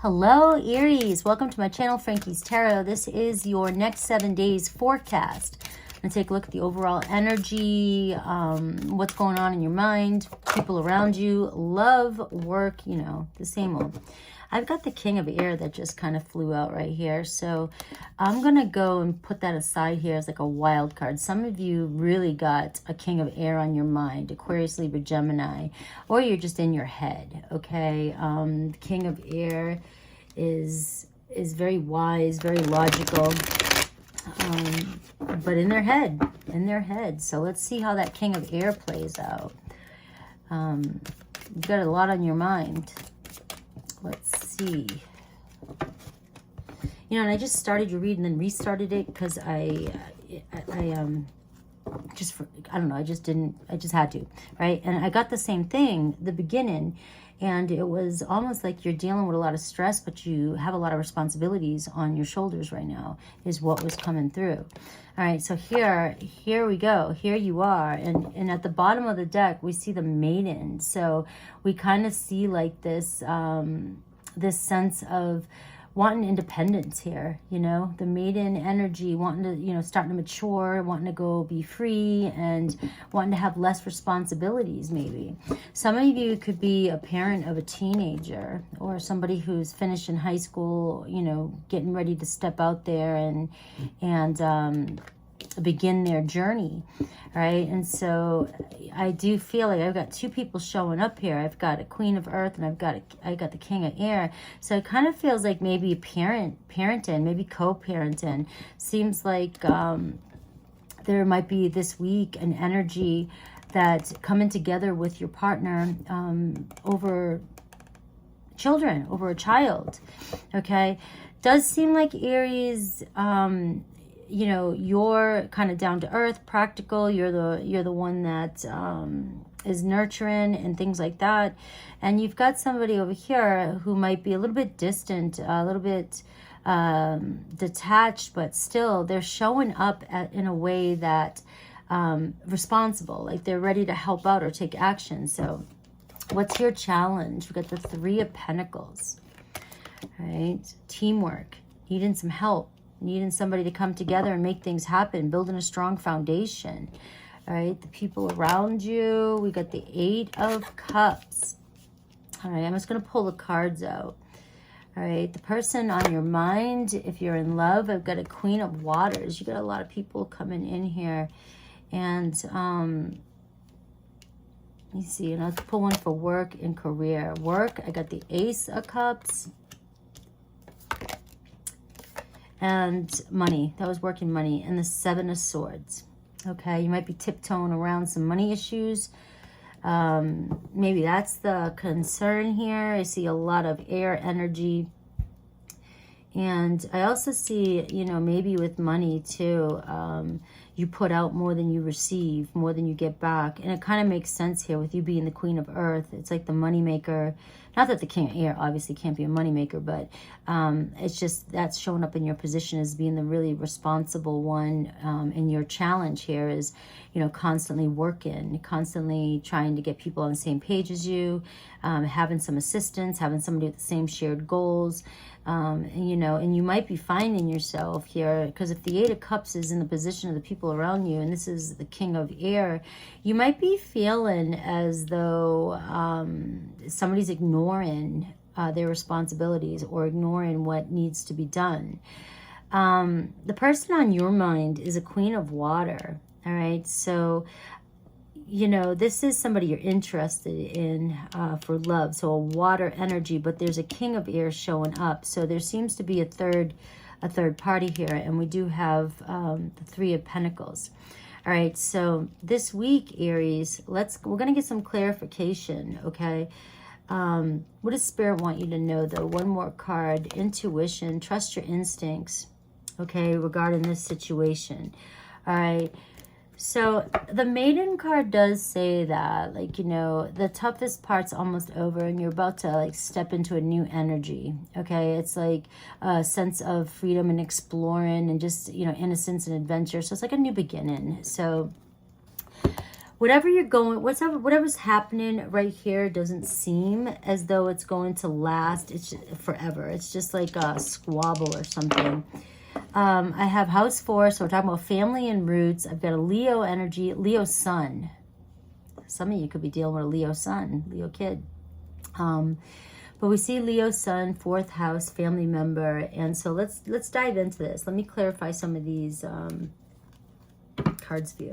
Hello, Aries. Welcome to my channel, Frankie's Tarot. This is your next 7 days forecast. I'm going to take a look at the overall energy, what's going on in your mind, people around you, love, work, you know, the same old. I've got the King of Air that just kind of flew out right here. So I'm going to go and put that aside here as like a wild card. Some of you really got a King of Air on your mind, Aquarius, Libra, Gemini, or you're just in your head, okay? The King of Air is very wise, very logical, but in their head. So let's see how that King of Air plays out. You've got a lot on your mind. Let's see. You know, and I just started your read and then restarted it because I don't know, I just had to, right? And I got the same thing, the beginning, and it was almost like you're dealing with a lot of stress, but you have a lot of responsibilities on your shoulders right now, is what was coming through. All right, so here we go. Here you are, and at the bottom of the deck, we see the Maiden. So we kind of see like this, this sense of wanting independence here, you know, the Maiden energy, wanting to, you know, starting to mature, wanting to go be free and wanting to have less responsibilities maybe. Some of you could be a parent of a teenager or somebody who's finished in high school, you know, getting ready to step out there and begin their journey, right? And so I do feel like I've got two people showing up here. I've got a Queen of Earth and I got the King of Air. So it kind of feels like maybe parenting, maybe co-parenting. Seems like there might be this week an energy that's coming together with your partner over children, over a child. Okay, does seem like Aries, you know, you're kind of down to earth, practical. You're the one that is nurturing and things like that. And you've got somebody over here who might be a little bit distant, a little bit detached, but still they're showing up in a way that responsible, like they're ready to help out or take action. So what's your challenge? We've got the Three of Pentacles, right? Teamwork, needing some help, needing somebody to come together and make things happen, building a strong foundation. All right, the people around you. We got the Eight of Cups. All right, I'm just going to pull the cards out. All right, the person on your mind, if you're in love, I've got a Queen of Waters. You got a lot of people coming in here. And let me see, and let's pull one for work and career. Work, I got the Ace of Cups. And money, that was working money, and the Seven of Swords. Okay, you might be tiptoeing around some money issues. Maybe that's the concern here. I see a lot of air energy. And I also see, you know, maybe with money too, you put out more than you receive, more than you get back. And it kind of makes sense here with you being the Queen of Earth. It's like the money maker. Not that the King of Air obviously can't be a money maker, but it's just that's showing up in your position as being the really responsible one. And your challenge here is, you know, constantly working, constantly trying to get people on the same page as you, having some assistance, having somebody with the same shared goals. And, you know, and you might be finding yourself here, because if the Eight of Cups is in the position of the people around you, and this is the King of Air, you might be feeling as though somebody's ignoring their responsibilities or ignoring what needs to be done. The person on your mind is a Queen of Water. All right, so you know, this is somebody you're interested in for love, so a water energy, but there's a King of Air showing up. So there seems to be a third party here, and we do have the Three of Pentacles. All right, so this week, Aries, we're going to get some clarification, okay? What does Spirit want you to know, though? One more card, intuition, trust your instincts, okay, regarding this situation. All right. So the Maiden card does say that, like, you know, the toughest part's almost over and you're about to like step into a new energy. Okay, it's like a sense of freedom and exploring and just, you know, innocence and adventure. So it's like a new beginning. So whatever you're going, whatever's happening right here doesn't seem as though it's going to last. It's forever. It's just like a squabble or something. I have house 4, so we're talking about family and roots. I've got a Leo energy, Leo sun. Some of you could be dealing with a Leo sun, Leo kid. But we see Leo sun, 4th house, family member. And so let's dive into this. Let me clarify some of these cards for you.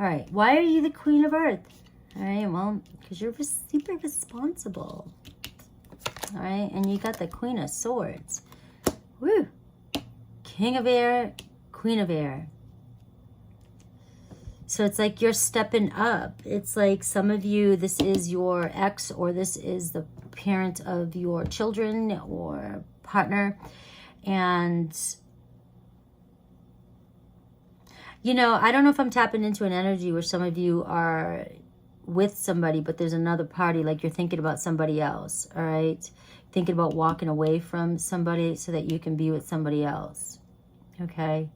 All right, why are you the Queen of Earth? All right, well, because you're super responsible. All right, and you got the Queen of Swords. Woo! King of Air, Queen of Air. So it's like you're stepping up. It's like some of you, this is your ex, or this is the parent of your children or partner. And you know, I don't know if I'm tapping into an energy where some of you are with somebody, but there's another party, like you're thinking about somebody else, all right? Thinking about walking away from somebody so that you can be with somebody else, okay?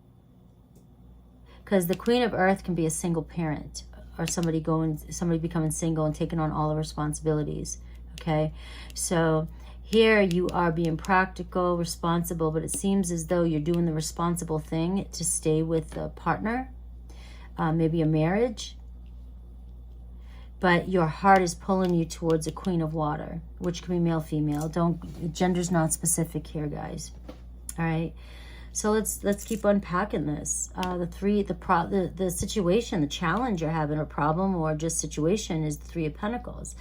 Because the Queen of Earth can be a single parent, or somebody becoming single and taking on all the responsibilities, okay? So here you are being practical, responsible, but it seems as though you're doing the responsible thing to stay with a partner, maybe a marriage, but your heart is pulling you towards a Queen of Water, which can be male, female. Gender's not specific here, guys. All right. So let's keep unpacking this. The situation, the challenge you're having, a problem or just situation, is the 3 of Pentacles.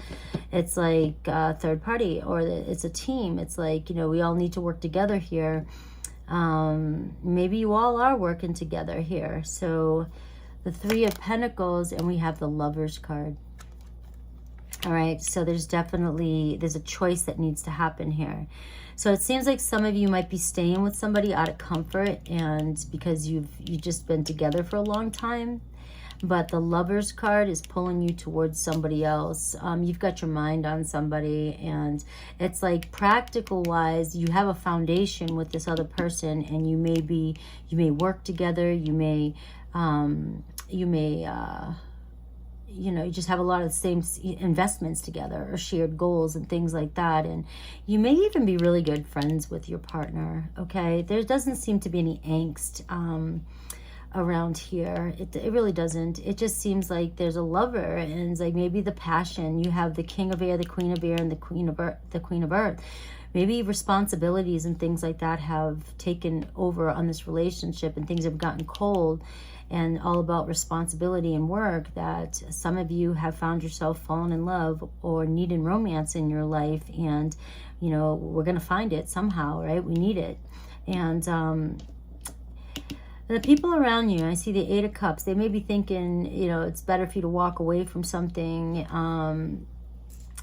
It's like a third party, or it's a team. It's like, you know, we all need to work together here. Maybe you all are working together here. So the 3 of Pentacles, and we have the Lovers card. All right, so there's a choice that needs to happen here. So it seems like some of you might be staying with somebody out of comfort, and because you've just been together for a long time. But the Lovers card is pulling you towards somebody else. You've got your mind on somebody, and it's like practical wise, you have a foundation with this other person, and you may work together. You may you know, you just have a lot of the same investments together, or shared goals and things like that. And you may even be really good friends with your partner, okay? There doesn't seem to be any angst around here. It really doesn't. It just seems like there's a lover, and it's like maybe the passion. You have the King of Air, the Queen of Air, and the Queen of Earth. Maybe responsibilities and things like that have taken over on this relationship, and things have gotten cold, and all about responsibility and work, that some of you have found yourself falling in love or needing romance in your life. And, you know, we're going to find it somehow, right? We need it. And the people around you, I see the 8 of Cups, they may be thinking, you know, it's better for you to walk away from something,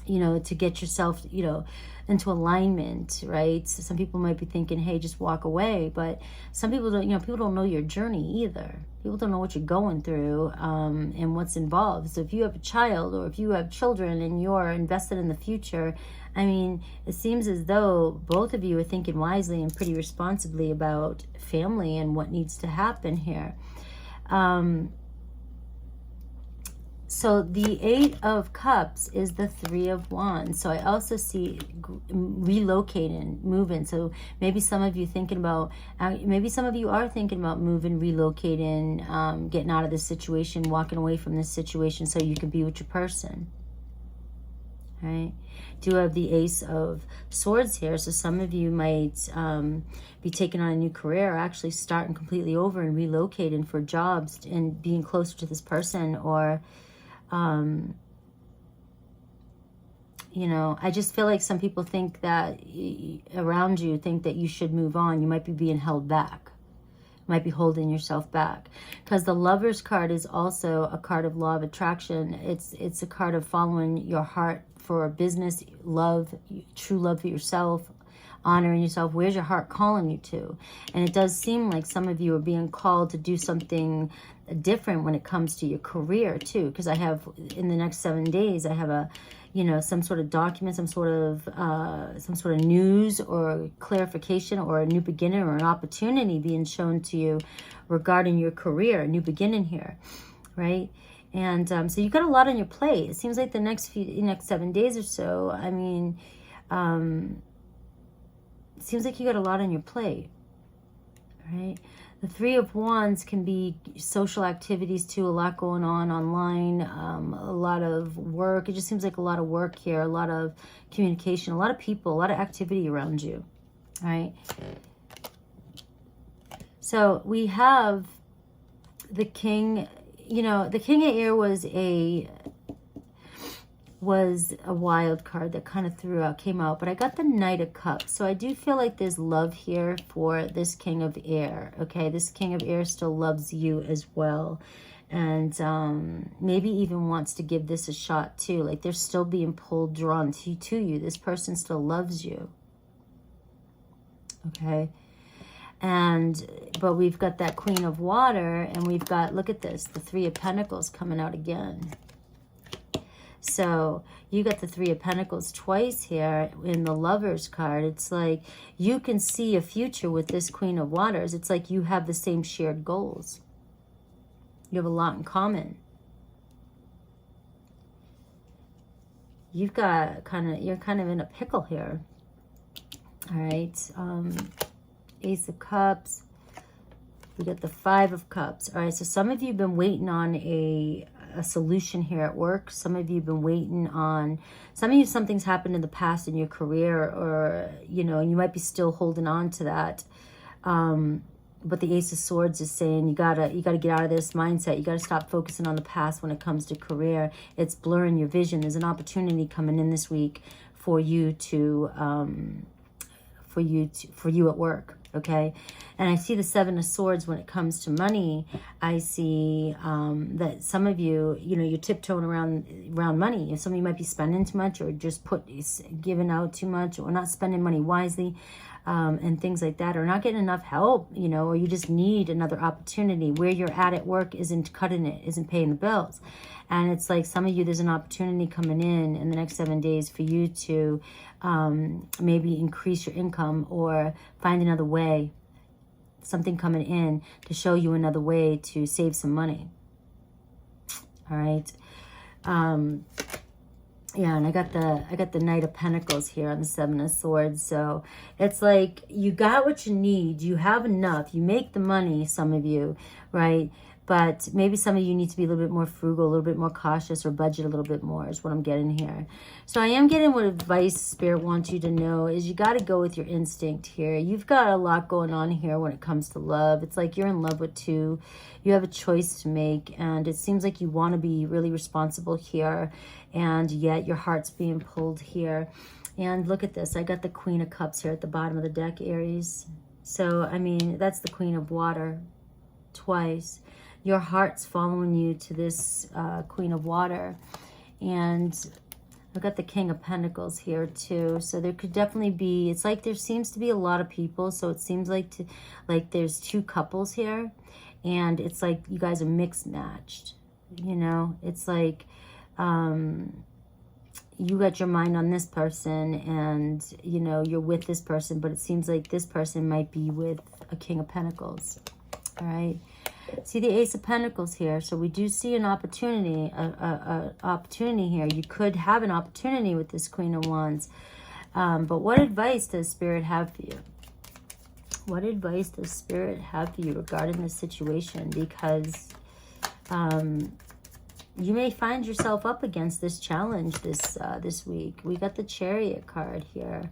you know, to get yourself, you know, into alignment, right? So some people might be thinking, hey, just walk away. But some people don't, you know, people don't know your journey either. People don't know what you're going through and what's involved. So if you have a child, or if you have children and you're invested in the future, I mean, it seems as though both of you are thinking wisely and pretty responsibly about family and what needs to happen here. So the 8 of Cups is the 3 of Wands. So I also see relocating, moving. So maybe some of you thinking about, maybe some of you are thinking about moving, relocating, getting out of this situation, walking away from this situation so you can be with your person. Right? Do have the Ace of Swords here. So some of you might be taking on a new career, or actually starting completely over and relocating for jobs and being closer to this person, or you know, I just feel like some people think that around you think that you should move on. You might be being held back, might be holding yourself back, because the Lovers card is also a card of law of attraction. It's a card of following your heart for business, love, true love for yourself, honoring yourself. Where's your heart calling you to? And it does seem like some of you are being called to do something different when it comes to your career too, because I have, in the next 7 days, I have a, you know, some sort of document, some sort of news or clarification or a new beginning or an opportunity being shown to you regarding your career, a new beginning here, right? And so you've got a lot on your plate. It seems like the next 7 days or so, I mean, it seems like you got a lot on your plate, right? The Three of Wands can be social activities too, a lot going on online, a lot of work. It just seems like a lot of work here, a lot of communication, a lot of people, a lot of activity around you, right? So we have the King. You know, the King of Air was a wild card that kind of came out, but I got the Knight of Cups. So I do feel like there's love here for this King of Air, okay? This King of Air still loves you as well, and maybe even wants to give this a shot too. Like they're still being drawn to you. This person still loves you, okay? But we've got that Queen of Water, and we've got, look at this, the Three of Pentacles coming out again. So you got the Three of Pentacles twice here in the Lovers card. It's like you can see a future with this Queen of Waters. It's like you have the same shared goals. You have a lot in common. You're kind of in a pickle here. All right. Ace of Cups. We got the Five of Cups. All right, so some of you have been waiting on a solution here at work. Some of you have been waiting on, some of you, something's happened in the past in your career, or, you know, you might be still holding on to that. But the Ace of Swords is saying you gotta get out of this mindset. You gotta stop focusing on the past when it comes to career. It's blurring your vision. There's an opportunity coming in this week for you to, for you at work. Okay, and I see the Seven of Swords when it comes to money. I see that some of you, you know, you're tiptoeing around money. Some of you might be spending too much, or just giving out too much, or not spending money wisely, and things like that, or not getting enough help, you know, or you just need another opportunity. Where you're at work isn't cutting it, isn't paying the bills. And it's like some of you, there's an opportunity coming in the next 7 days for you to maybe increase your income or find another way, something coming in to show you another way to save some money. All right. Yeah, and I got the Knight of Pentacles here on the Seven of Swords. So it's like you got what you need. You have enough. You make the money, some of you, right? But maybe some of you need to be a little bit more frugal, a little bit more cautious, or budget a little bit more is what I'm getting here. So I am getting what advice Spirit wants you to know is you got to go with your instinct here. You've got a lot going on here when it comes to love. It's like you're in love with two. You have a choice to make, and it seems like you want to be really responsible here, and yet your heart's being pulled here. And look at this. I got the Queen of Cups here at the bottom of the deck, Aries. So, I mean, that's the Queen of Water twice. Your heart's following you to this Queen of Water. And I've got the King of Pentacles here too. So there could definitely be, it's like there seems to be a lot of people. So it seems like there's two couples here. And it's like you guys are mixed matched. You know, it's like you got your mind on this person, and, you know, you're with this person. But it seems like this person might be with a King of Pentacles. All right. See the Ace of Pentacles here. So we do see an opportunity, opportunity here. You could have an opportunity with this Queen of Wands. But what advice does Spirit have for you? What advice does Spirit have for you regarding this situation? Because you may find yourself up against this challenge this week. We got the Chariot card here.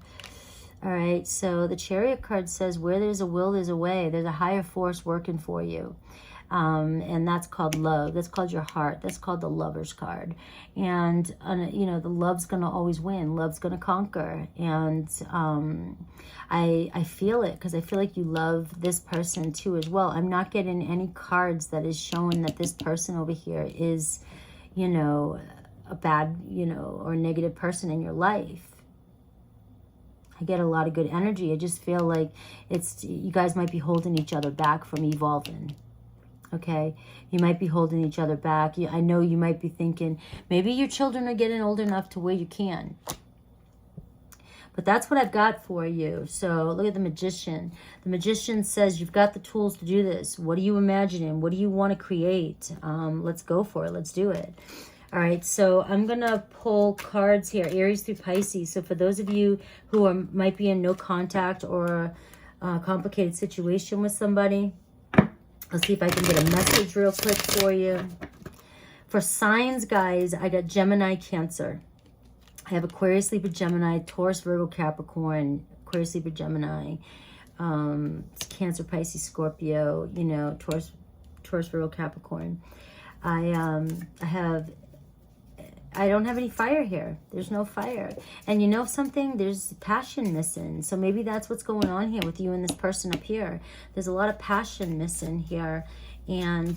All right, so the Chariot card says where there's a will, there's a way. There's a higher force working for you. And that's called love. That's called your heart. That's called the Lover's card. And, you know, the love's going to always win. Love's going to conquer. And I feel it, because I feel like you love this person too as well. I'm not getting any cards that is showing that this person over here is, you know, a bad, you know, or negative person in your life. I get a lot of good energy. I just feel like you guys might be holding each other back from evolving. Okay, you might be holding each other back. I know you might be thinking, maybe your children are getting old enough to where you can. But that's what I've got for you. So look at the Magician. The Magician says you've got the tools to do this. What are you imagining? What do you want to create? Let's go for it. Let's do it. All right, so I'm going to pull cards here, Aries through Pisces. So for those of you who might be in no contact or a complicated situation with somebody, let's see if I can get a message real quick for you. For signs, guys, I got Gemini, Cancer. I have Aquarius, Libra, Gemini, Taurus, Virgo, Capricorn, Aquarius, Libra, Gemini, Cancer, Pisces, Scorpio, you know, Taurus, Virgo, Capricorn. I don't have any fire here. There's no fire. And you know something? There's passion missing. So maybe that's what's going on here with you and this person up here. There's a lot of passion missing here. And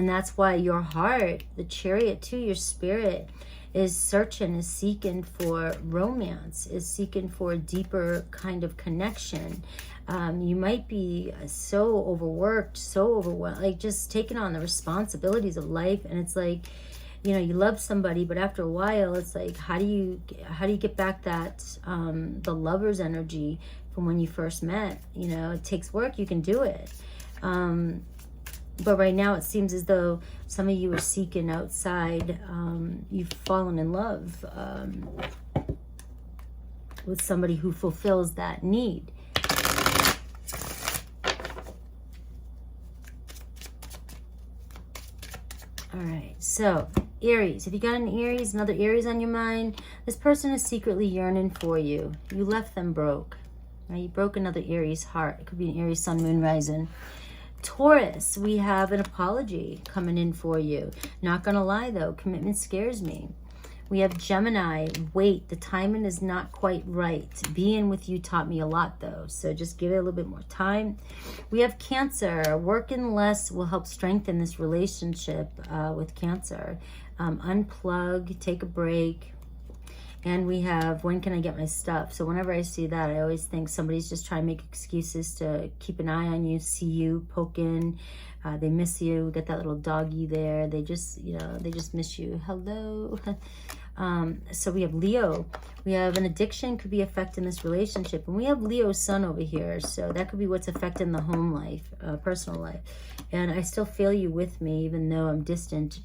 that's why your heart, the Chariot too, your spirit is searching, is seeking for romance, is seeking for a deeper kind of connection. You might be so overworked, so overwhelmed, like just taking on the responsibilities of life. And it's like, you know, you love somebody, but after a while, it's like, how do you get back that, the lover's energy from when you first met? You know, it takes work. You can do it. But right now it seems as though some of you are seeking outside. You've fallen in love with somebody who fulfills that need. All right, so Aries, if you got an Aries, another Aries on your mind, this person is secretly yearning for you. You left them broke. Right? You broke another Aries heart. It could be an Aries sun, moon, rising. Taurus, we have an apology coming in for you. Not gonna lie though, commitment scares me. We have Gemini, wait, the timing is not quite right. Being with you taught me a lot though, so just give it a little bit more time. We have Cancer, working less will help strengthen this relationship with Cancer. Unplug, take a break. And we have, when can I get my stuff? So whenever I see that, I always think somebody's just trying to make excuses to keep an eye on you, see you, poke in. They miss you. Get that little doggy there. They just, you know, they just miss you. Hello. So we have Leo. We have an addiction could be affecting this relationship. And we have Leo's sun over here. So that could be what's affecting the home life, personal life. And I still feel you with me, even though I'm distant.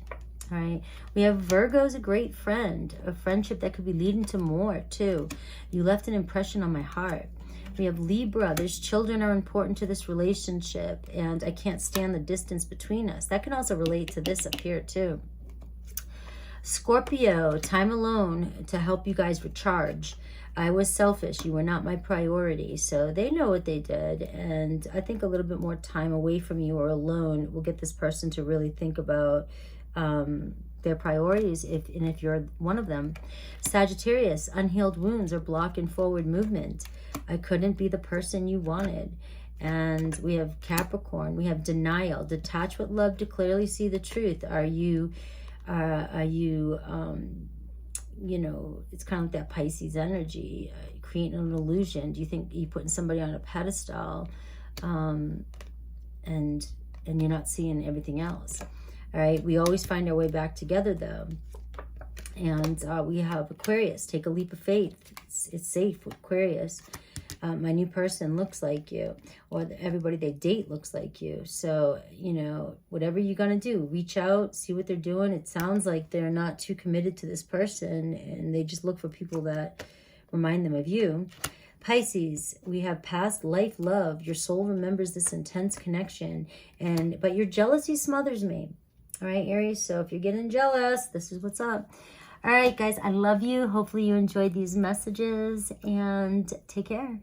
All right, we have Virgo's a great friend, a friendship that could be leading to more too. You left an impression on my heart. We have Libra, there's children are important to this relationship and I can't stand the distance between us. That can also relate to this up here too. Scorpio, time alone to help you guys recharge. I was selfish. You were not my priority. So they know what they did. And I think a little bit more time away from you or alone will get this person to really think about their priorities if you're one of them. Sagittarius, unhealed wounds are blocking forward movement. I couldn't be the person you wanted. And we have Capricorn, we have denial, detach with love to clearly see the truth. Are you you know, it's kind of like that Pisces energy, creating an illusion. Do you think you're putting somebody on a pedestal and you're not seeing everything else? All right, we always find our way back together though. And we have Aquarius, take a leap of faith. It's safe with Aquarius. My new person looks like you, or everybody they date looks like you. So, you know, whatever you're going to do, reach out, see what they're doing. It sounds like they're not too committed to this person and they just look for people that remind them of you. Pisces, we have past life love. Your soul remembers this intense connection, but your jealousy smothers me. All right, Aries, so if you're getting jealous, this is what's up. All right, guys, I love you. Hopefully you enjoyed these messages and take care.